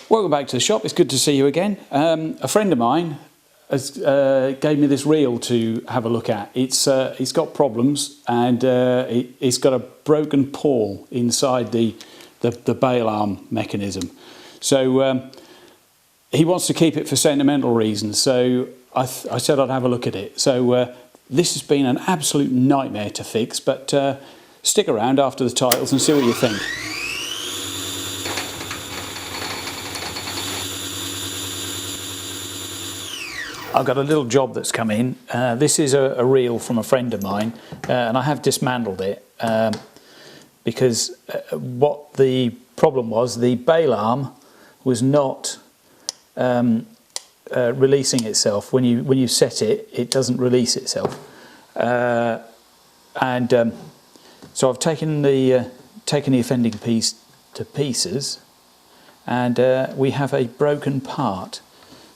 Welcome back to the shop. It's good to see you again. A friend of mine has gave me this reel to have a look at. It's got problems, and it's got a broken pawl inside the bail arm mechanism. So he wants to keep it for sentimental reasons. So I said I'd have a look at it. So this has been an absolute nightmare to fix, but stick around after the titles and see what you think. I've got a little job that's come in. This is a reel from a friend of mine, and I have dismantled it because what the problem was, the bail arm was not releasing itself. When you set it, it doesn't release itself, so I've taken the offending piece to pieces, and we have a broken part.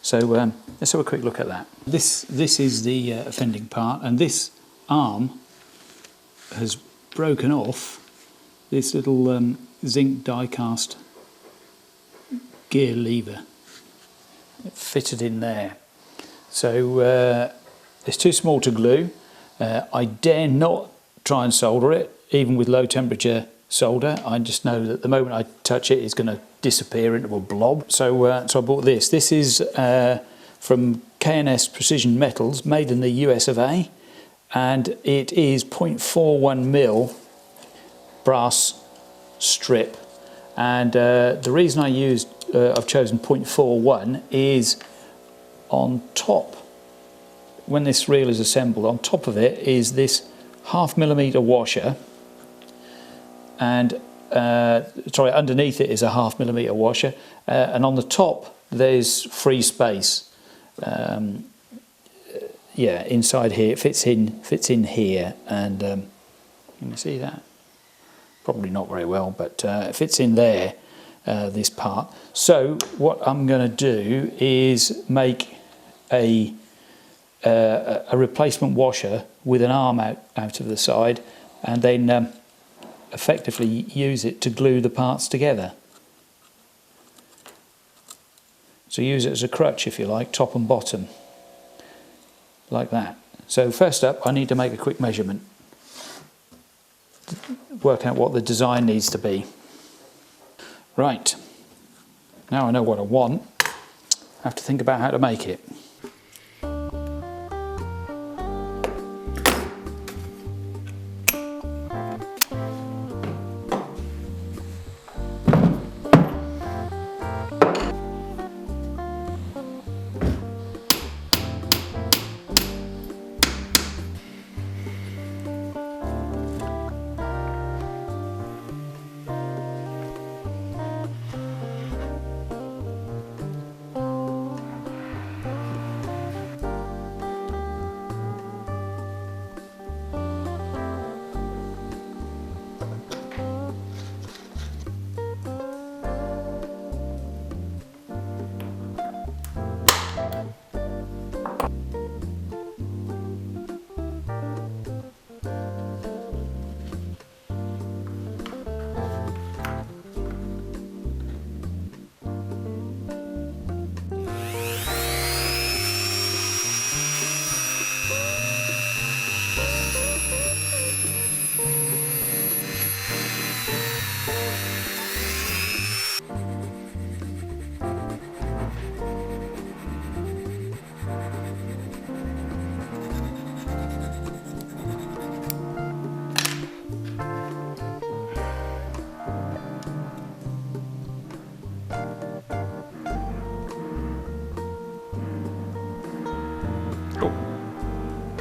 So let's have a quick look at that. This is the offending part, and this arm has broken off this little zinc die-cast gear lever. It fitted in there. So it's too small to glue. I dare not try and solder it, even with low temperature solder. I just know that the moment I touch it, it's going to disappear into a blob. So I bought this. This is from K&S Precision Metals, made in the US of A, and it is 0.41mm brass strip. And the reason I've chosen 0.41 is on top, when this reel is assembled, on top of it is this 0.5mm washer, and sorry, underneath it is a 0.5mm washer, and on the top there's free space. Yeah, inside here it fits in here, and can you see that? Probably not very well, but it fits in there, this part. So what I'm going to do is make a replacement washer with an arm out of the side, and then effectively use it to glue the parts together. So use it as a crutch, if you like, top and bottom, like that. So first up, I need to make a quick measurement, work out what the design needs to be. Right, now I know what I want, I have to think about how to make it.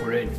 We're in.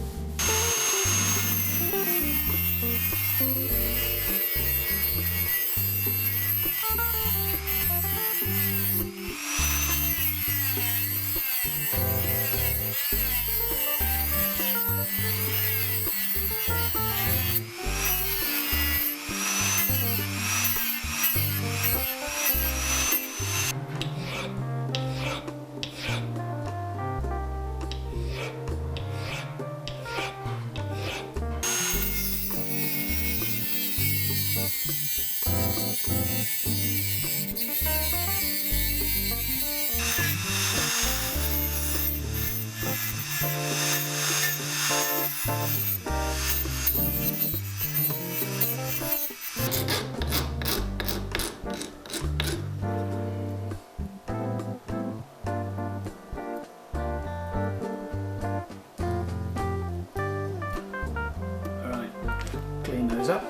goes up.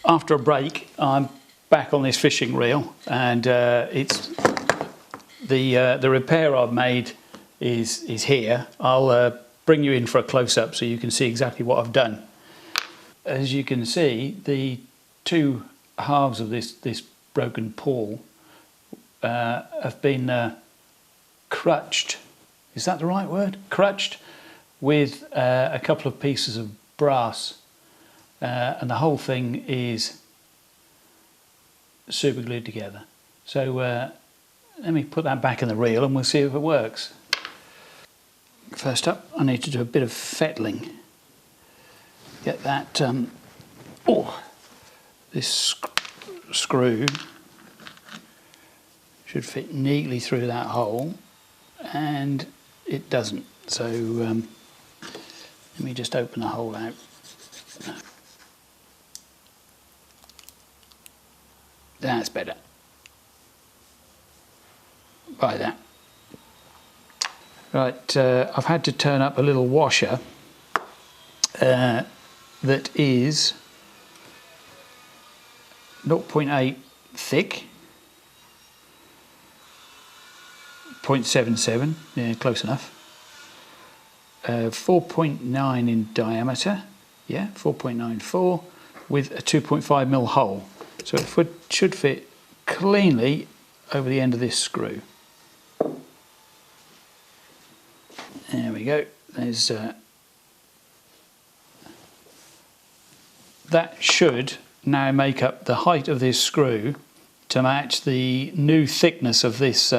After a break, I'm back on this fishing reel, and it's the repair I've made is here. I'll bring you in for a close-up so you can see exactly what I've done. As you can see, the two halves of this broken pawl have been crutched. Is that the right word? Crutched with a couple of pieces of brass. And the whole thing is super glued together. So let me put that back in the reel and we'll see if it works. First up, I need to do a bit of fettling. Get that, this screw should fit neatly through that hole, and it doesn't. So let me just open the hole out. That's better. By that. Right, I've had to turn up a little washer that is 0.8 thick, 0.77, yeah, close enough. 4.9 in diameter, yeah, 4.94, with a 2.5mm hole. So it should fit cleanly over the end of this screw. There we go. There's that should now make up the height of this screw to match the new thickness of this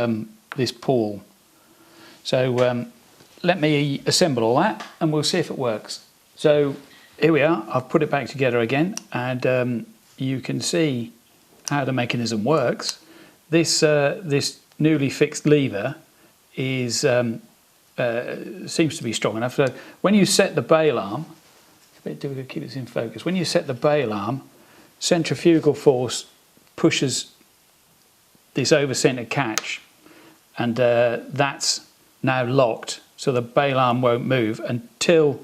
this pawl. So let me assemble all that and we'll see if it works. So here we are. I've put it back together again, and you can see how the mechanism works. This this newly fixed lever is seems to be strong enough. So when you set the bail arm, it's a bit difficult to keep this in focus. When you set the bail arm, centrifugal force pushes this over-centered catch, and that's now locked, so the bail arm won't move until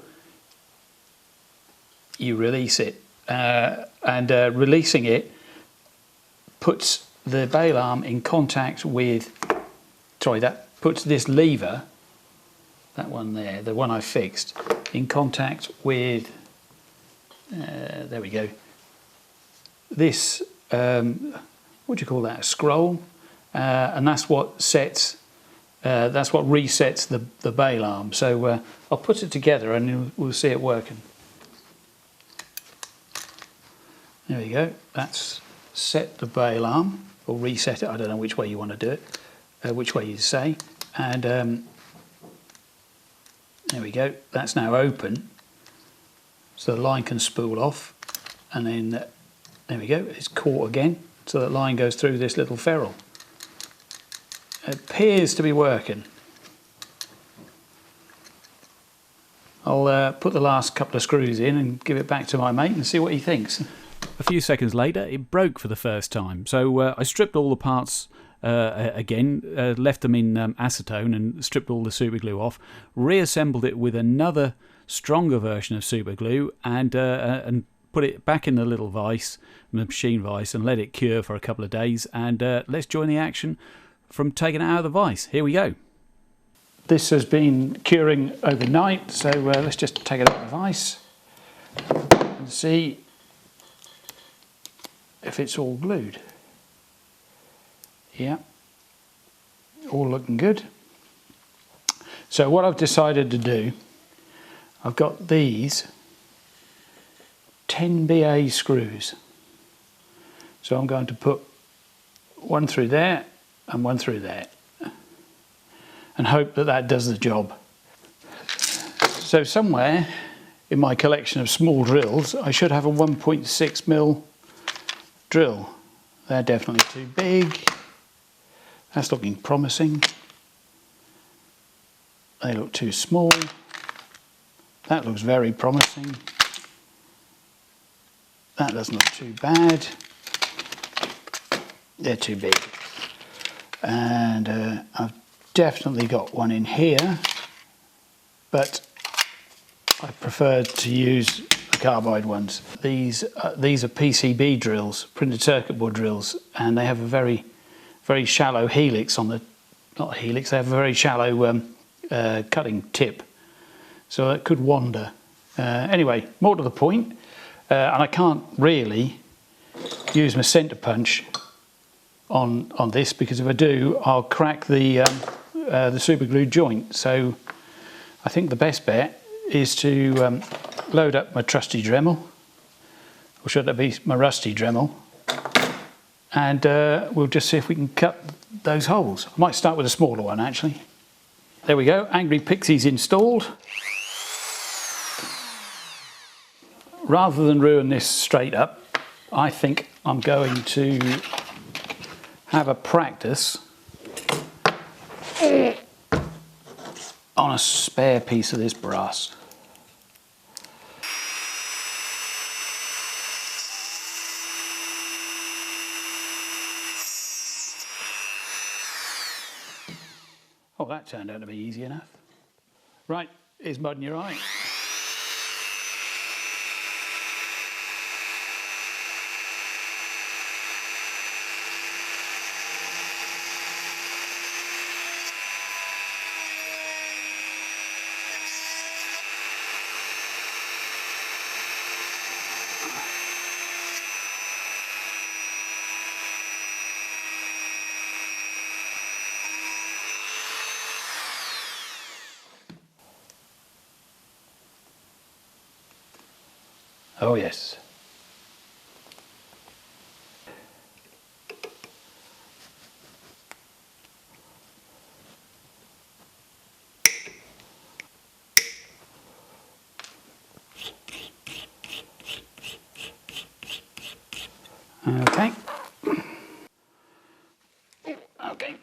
you release it. Releasing it puts the bail arm in contact with, that puts this lever, that one there, the one I fixed, in contact with, there we go, this, what do you call that, a scroll, and that's what sets, that's what resets the bail arm. So I'll put it together and we'll see it working. There we go, that's set the bail arm, or reset it, I don't know which way you want to do it, which way you say, and there we go, that's now open, so the line can spool off, and then there we go, it's caught again, so that line goes through this little ferrule. It appears to be working. I'll put the last couple of screws in and give it back to my mate and see what he thinks. A few seconds later, it broke for the first time, so I stripped all the parts again, left them in acetone and stripped all the super glue off, reassembled it with another stronger version of super glue, and put it back in the little vise, the machine vise, and let it cure for a couple of days, and let's join the action from taking it out of the vise. Here we go. This has been curing overnight, so let's just take it out of the vise and see if it's all glued. Yeah, all looking good. So what I've decided to do, I've got these 10BA screws. So I'm going to put one through there and one through there and hope that that does the job. So somewhere in my collection of small drills I should have a 1.6mm drill. They're definitely too big. That's looking promising. They look too small. That looks very promising. That doesn't look too bad. They're too big. And I've definitely got one in here, but I prefer to use the carbide ones. These are PCB drills, printed circuit board drills, and they have a very shallow helix on the, not helix, they have a very shallow cutting tip, so it could wander. Anyway, more to the point, and I can't really use my centre punch on this, because if I do I'll crack the super glue joint. So I think the best bet is to load up my trusty Dremel, or should that be my rusty Dremel, and we'll just see if we can cut those holes. I might start with a smaller one actually. There we go, Angry Pixie's installed. Rather than ruin this straight up, I think I'm going to have a practice on a spare piece of this brass. Oh, that turned out to be easy enough. Right, here's mud in your eye. Oh yes. Okay. Okay.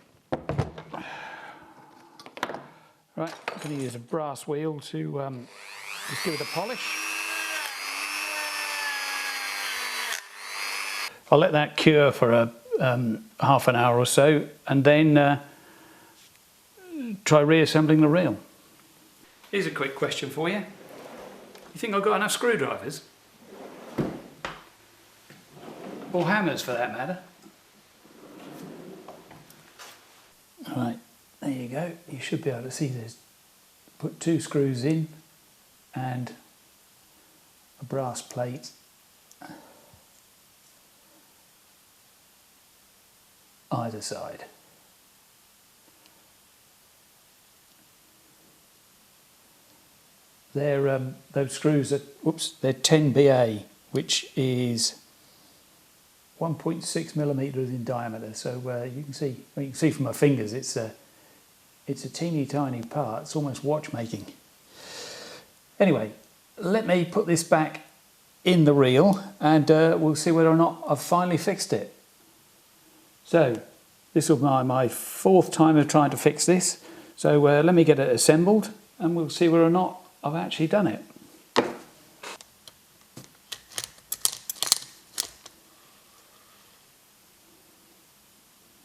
Right, I'm going to use a brass wheel to just give it a polish. I'll let that cure for a half an hour or so, and then try reassembling the reel. Here's a quick question for you. You think I've got enough screwdrivers? Or hammers for that matter? Right, there you go. You should be able to see this. Put 2 screws in and a brass plate. Either side. They're those screws are, they're 10BA, which is 1.6mm in diameter. So you can see from my fingers, it's a teeny tiny part. It's almost watchmaking. Anyway, let me put this back in the reel, and we'll see whether or not I've finally fixed it. So this will be my 4th time of trying to fix this. So let me get it assembled, and we'll see whether or not I've actually done it.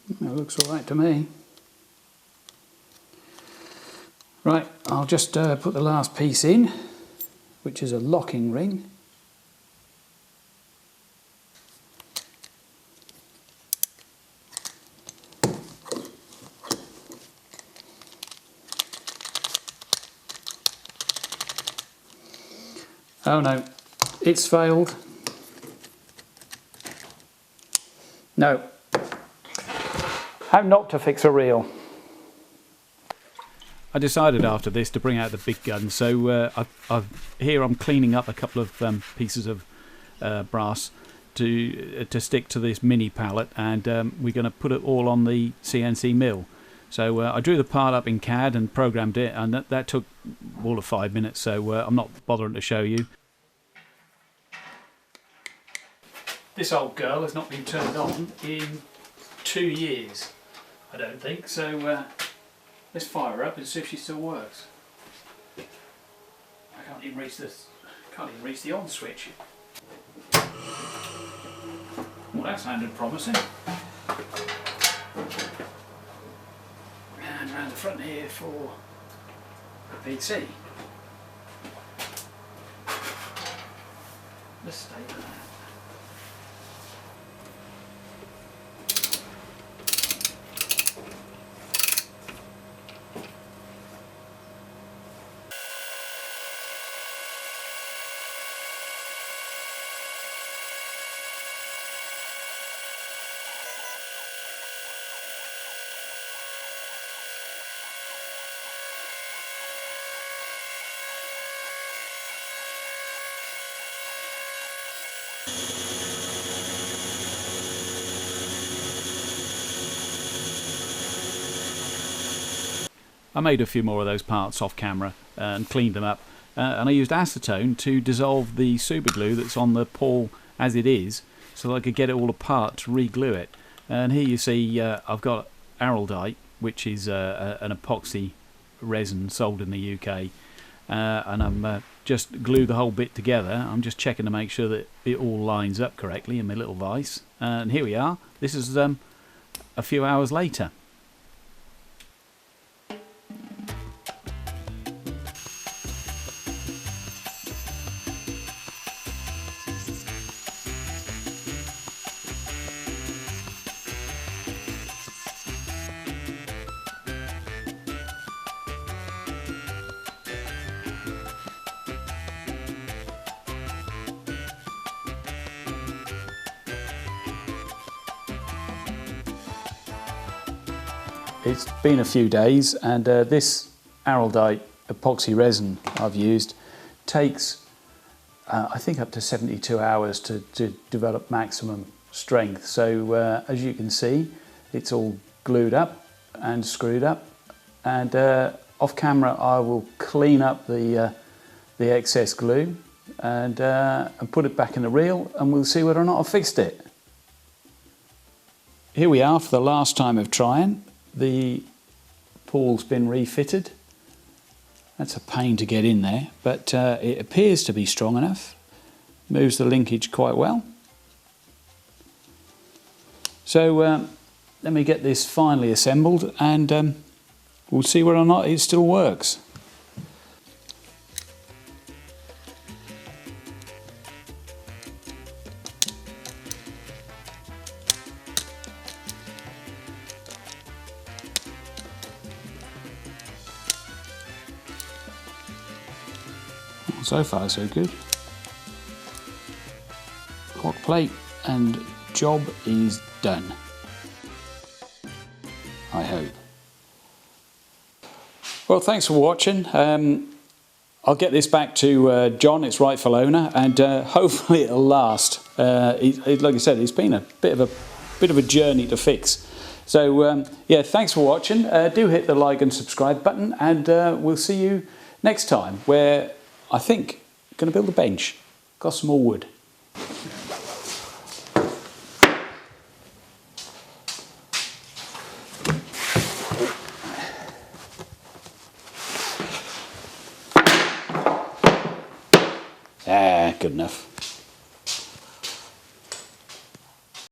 It looks all right to me. Right, I'll just put the last piece in, which is a locking ring. Oh no, it's failed. No. How not to fix a reel. I decided after this to bring out the big gun, so here I'm cleaning up a couple of pieces of brass to stick to this mini pallet, and we're going to put it all on the CNC mill. So I drew the part up in CAD and programmed it, and that took all of 5 minutes, so I'm not bothering to show you. This old girl has not been turned on in 2 years, I don't think, so let's fire her up and see if she still works. I can't even reach the on switch. Well, that sounded promising. And round the front here for PT. Let's stay there. I made a few more of those parts off camera and cleaned them up, and I used acetone to dissolve the super glue that's on the pawl as it is, so that I could get it all apart to re-glue it. And here you see I've got Heirloom, which is an epoxy resin sold in the UK, and I'm just glue the whole bit together. I'm just checking to make sure that it all lines up correctly in my little vise, and here we are. This is a few hours later. It's been a few days, and this Heirloom epoxy resin I've used takes I think up to 72 hours to develop maximum strength. So as you can see, it's all glued up and screwed up, and off camera I will clean up the excess glue and put it back in the reel, and we'll see whether or not I've fixed it. Here we are for the last time of trying. The pawl's been refitted. That's a pain to get in there, but it appears to be strong enough. Moves the linkage quite well. So let me get this finally assembled, and we'll see whether or not it still works. So far so good. Hot plate and job is done, I hope. Well, thanks for watching. I'll get this back to John, its rightful owner, and hopefully it'll last. Like I said, it's been a bit of a journey to fix. So yeah, thanks for watching. Do hit the like and subscribe button, and we'll see you next time, where I think I'm going to build a bench. Got some more wood. Good enough.